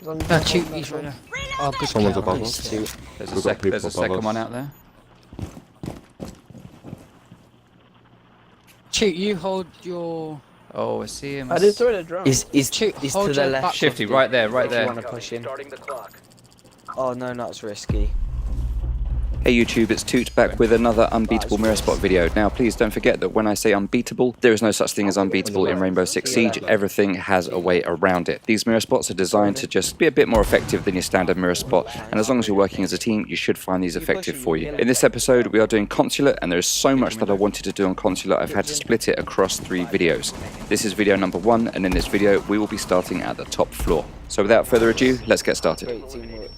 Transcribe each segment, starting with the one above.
Toot, he's right there. Oh, good Someone's kill. above Nice. us. There's We've got people a above second us. one out there. Toot, you hold your... Oh, I see him. I did throw the drone. He's Toot, to hold the your left. back. Shifty, of you, right there, right if you there. want to push in. Oh no, that's risky. Hey YouTube, it's Toot back with another Unbeatable Mira Spot video. Now please don't forget that when I say unbeatable, there is no such thing as unbeatable in Rainbow Six Siege. Everything has a way around it. These mirror spots are designed to just be a bit more effective than your standard mirror spot, and as long as you're working as a team, you should find these effective for you. In this episode, we are doing Consulate, and there is so much that I wanted to do on Consulate, I've had to split it across 3 videos. This is video number 1, and in this video, we will be starting at the top floor. So without further ado, let's get started. Great teamwork.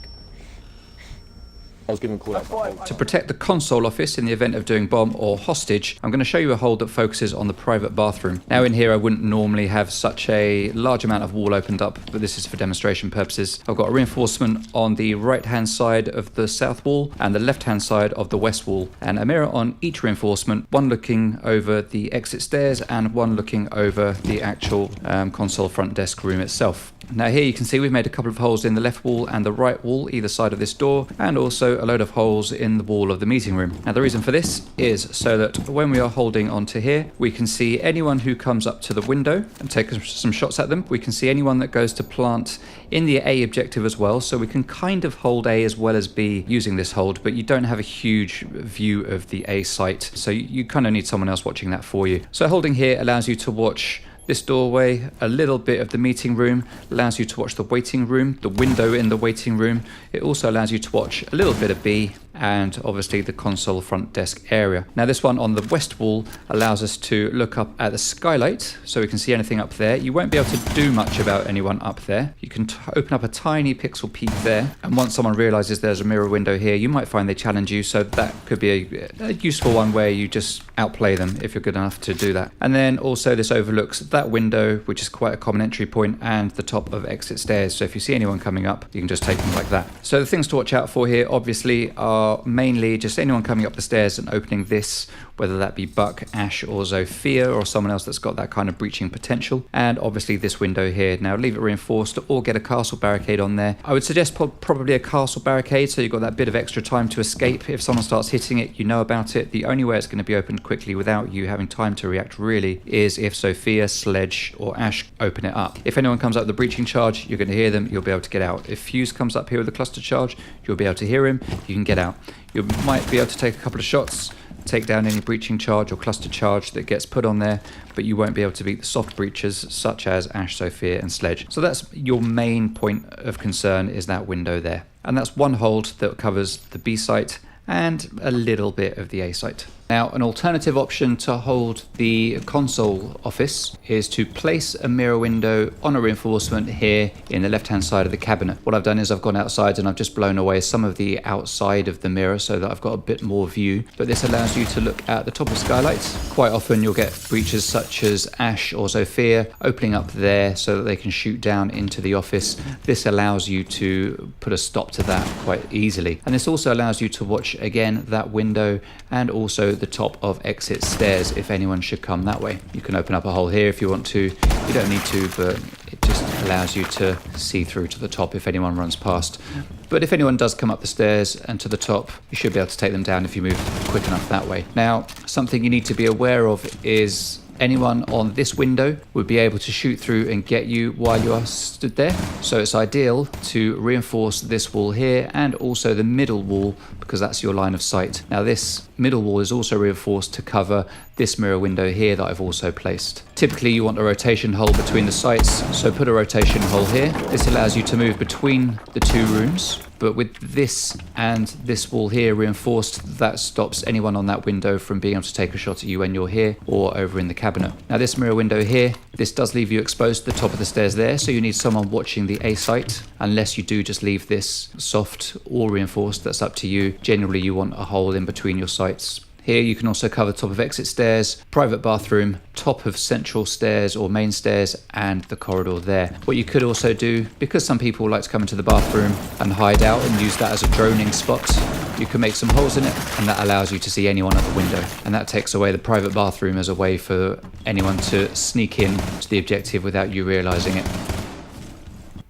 I was getting called out. To protect the Consul Office in the event of doing bomb or hostage, I'm going to show you a hold that focuses on the private bathroom. Now in here I wouldn't normally have such a large amount of wall opened up, but this is for demonstration purposes. I've got a reinforcement on the right hand side of the south wall and the left hand side of the west wall, and a mirror on each reinforcement, one looking over the exit stairs and one looking over the actual console front desk room itself. Now here you can see we've made a couple of holes in the left wall and the right wall either side of this door, and also a load of holes in the wall of the meeting room. Now the reason for this is so that when we are holding onto here, we can see anyone who comes up to the window and take some shots at them. We can see anyone that goes to plant in the A objective as well, so we can kind of hold A as well as B using this hold, but you don't have a huge view of the A site, so you kind of need someone else watching that for you. So holding here allows you to watch this doorway, a little bit of the meeting room, allows you to watch the waiting room, the window in the waiting room. It also allows you to watch a little bit of B and obviously the console front desk area. Now this one on the west wall allows us to look up at the skylight so we can see anything up there. You won't be able to do much about anyone up there. You can open up a tiny pixel peek there, and once someone realizes there's a mirror window here, you might find they challenge you, so that could be a useful one where you just outplay them if you're good enough to do that. And then also this overlooks that window, which is quite a common entry point, and the top of exit stairs, so if you see anyone coming up you can just take them like that. So the things to watch out for here obviously are mainly just anyone coming up the stairs and opening this, whether that be Buck, Ash or Zofia or someone else that's got that kind of breaching potential, and obviously this window here. Now leave it reinforced or get a castle barricade on there. I would suggest probably a castle barricade so you've got that bit of extra time to escape. If someone starts hitting it, you know about it. The only way it's going to be opened quickly without you having time to react really is if Zofia, Sledge or Ash open it up. If anyone comes up with the breaching charge, you're going to hear them, you'll be able to get out. If Fuse comes up here with a cluster charge, you'll be able to hear him, you can get out. You might be able to take a couple of shots, take down any breaching charge or cluster charge that gets put on there, but you won't be able to beat the soft breachers such as Ash, Zofia and Sledge. So that's your main point of concern, is that window there. And that's one hold that covers the B site and a little bit of the A site. Now, an alternative option to hold the Consul Office is to place a mirror window on a reinforcement here in the left-hand side of the cabinet. What I've done is I've gone outside and I've just blown away some of the outside of the mirror so that I've got a bit more view. But this allows you to look at the top of skylights. Quite often you'll get breaches such as Ash or Zofia opening up there so that they can shoot down into the office. This allows you to put a stop to that quite easily. And this also allows you to watch, again, that window and also the top of exit stairs if anyone should come that way. You can open up a hole here if you want to. You don't need to, but it just allows you to see through to the top if anyone runs past. But if anyone does come up the stairs and to the top, you should be able to take them down if you move quick enough that way. Now, something you need to be aware of is anyone on this window would be able to shoot through and get you while you are stood there. So it's ideal to reinforce this wall here and also the middle wall, because that's your line of sight. Now this middle wall is also reinforced to cover this mirror window here that I've also placed. Typically you want a rotation hole between the sites, so put a rotation hole here. This allows you to move between the two rooms, but with this and this wall here reinforced, that stops anyone on that window from being able to take a shot at you when you're here or over in the cabinet. Now this mirror window here, this does leave you exposed to the top of the stairs there, so you need someone watching the A site, unless you do just leave this soft or reinforced, that's up to you. Generally you want a hole in between your sites. Here you can also cover top of exit stairs, private bathroom, top of central stairs or main stairs, and the corridor there. What you could also do, because some people like to come into the bathroom and hide out and use that as a droning spot, you can make some holes in it, and that allows you to see anyone at the window. And that takes away the private bathroom as a way for anyone to sneak in to the objective without you realizing it.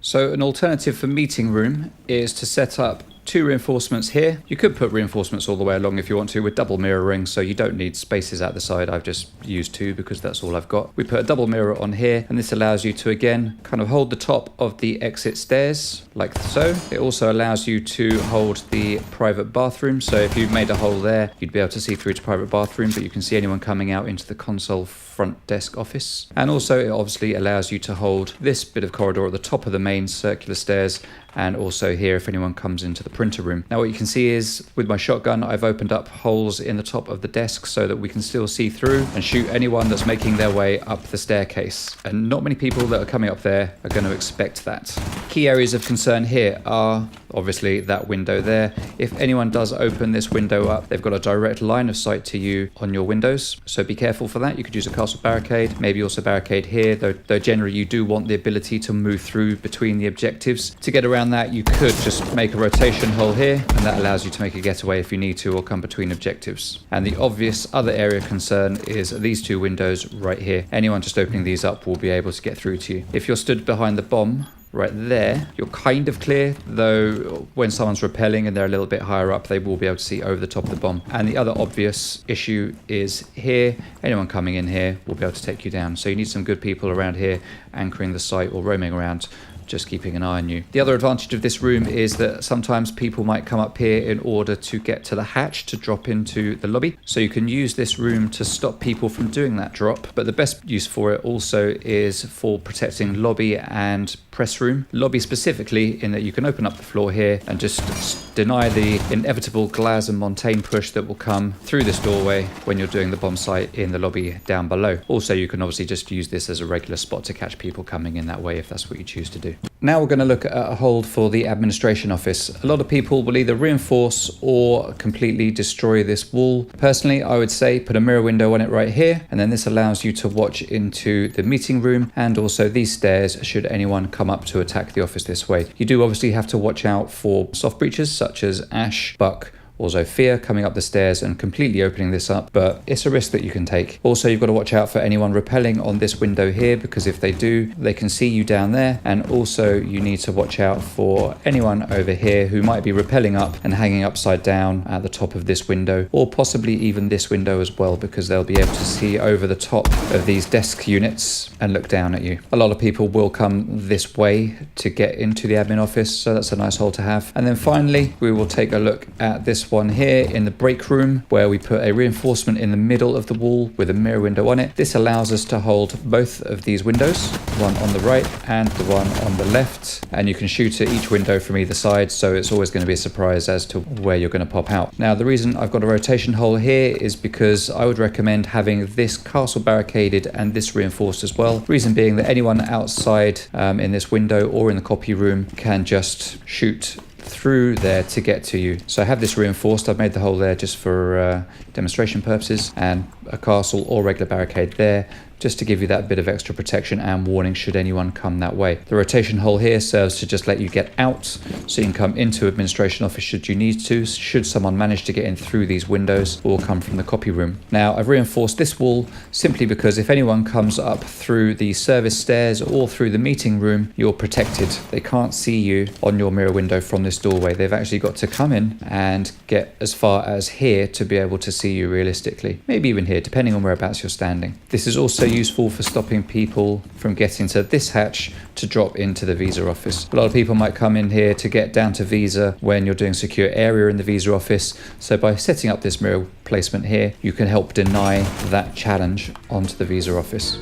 So an alternative for meeting room is to set up 2 reinforcements here. You could put reinforcements all the way along if you want to with double mirroring, so you don't need spaces out the side. I've just used 2 because that's all I've got. We put a double mirror on here, and this allows you to again kind of hold the top of the exit stairs like so. It also allows you to hold the private bathroom, so if you've made a hole there, you'd be able to see through to private bathroom, but you can see anyone coming out into the console front desk office. And also it obviously allows you to hold this bit of corridor at the top of the main circular stairs, and also here if anyone comes into the printer room. Now what you can see is with my shotgun I've opened up holes in the top of the desk so that we can still see through and shoot anyone that's making their way up the staircase. And not many people that are coming up there are going to expect that. Key areas of concern here are obviously that window there. If anyone does open this window up, they've got a direct line of sight to you on your windows, so be careful for that. You could use a castle barricade, maybe also barricade here, though generally you do want the ability to move through between the objectives. To get around that, you could just make a rotation hole here, and that allows you to make a getaway if you need to, or come between objectives. And the obvious other area of concern is these 2 windows right here. Anyone just opening these up will be able to get through to you. If you're stood behind the bomb right there, you're kind of clear, though when someone's rappelling and they're a little bit higher up, they will be able to see over the top of the bomb. And the other obvious issue is here. Anyone coming in here will be able to take you down, so you need some good people around here anchoring the site or roaming around, just keeping an eye on you. The other advantage of this room is that sometimes people might come up here in order to get to the hatch to drop into the lobby. So you can use this room to stop people from doing that drop. But the best use for it also is for protecting lobby and press room. Lobby specifically in that you can open up the floor here and just deny the inevitable Glaz and Montaigne push that will come through this doorway when you're doing the bomb site in the lobby down below. Also, you can obviously just use this as a regular spot to catch people coming in that way if that's what you choose to do. Now we're going to look at a hold for the administration office. A lot of people will either reinforce or completely destroy this wall. Personally, I would say put a mirror window on it right here, and then this allows you to watch into the meeting room and also these stairs should anyone come up to attack the office this way. You do obviously have to watch out for soft breaches such as Ash, Buck, or Zofia coming up the stairs and completely opening this up, but it's a risk that you can take. Also, you've got to watch out for anyone rappelling on this window here, because if they do, they can see you down there. And also you need to watch out for anyone over here who might be rappelling up and hanging upside down at the top of this window, or possibly even this window as well, because they'll be able to see over the top of these desk units and look down at you. A lot of people will come this way to get into the admin office, so that's a nice hole to have. And then finally, we will take a look at this one here in the break room, where we put a reinforcement in the middle of the wall with a mirror window on it. This allows us to hold both of these windows, one on the right and the one on the left, and you can shoot at each window from either side, so it's always going to be a surprise as to where you're going to pop out. Now, the reason I've got a rotation hole here is because I would recommend having this castle barricaded and this reinforced as well. Reason being that anyone outside in this window or in the copy room can just shoot through there to get to you. So I have this reinforced. I've made the hole there just for demonstration purposes, and a castle or regular barricade there, just to give you that bit of extra protection and warning should anyone come that way. The rotation hole here serves to just let you get out, so you can come into administration office should you need to, should someone manage to get in through these windows or come from the copy room. Now, I've reinforced this wall simply because if anyone comes up through the service stairs or through the meeting room, you're protected. They can't see you on your mirror window from this doorway. They've actually got to come in and get as far as here to be able to see you realistically. Maybe even here, depending on whereabouts you're standing. This is also useful for stopping people from getting to this hatch to drop into the visa office. A lot of people might come in here to get down to visa when you're doing secure area in the visa office, so by setting up this mirror placement here, you can help deny that challenge onto the visa office.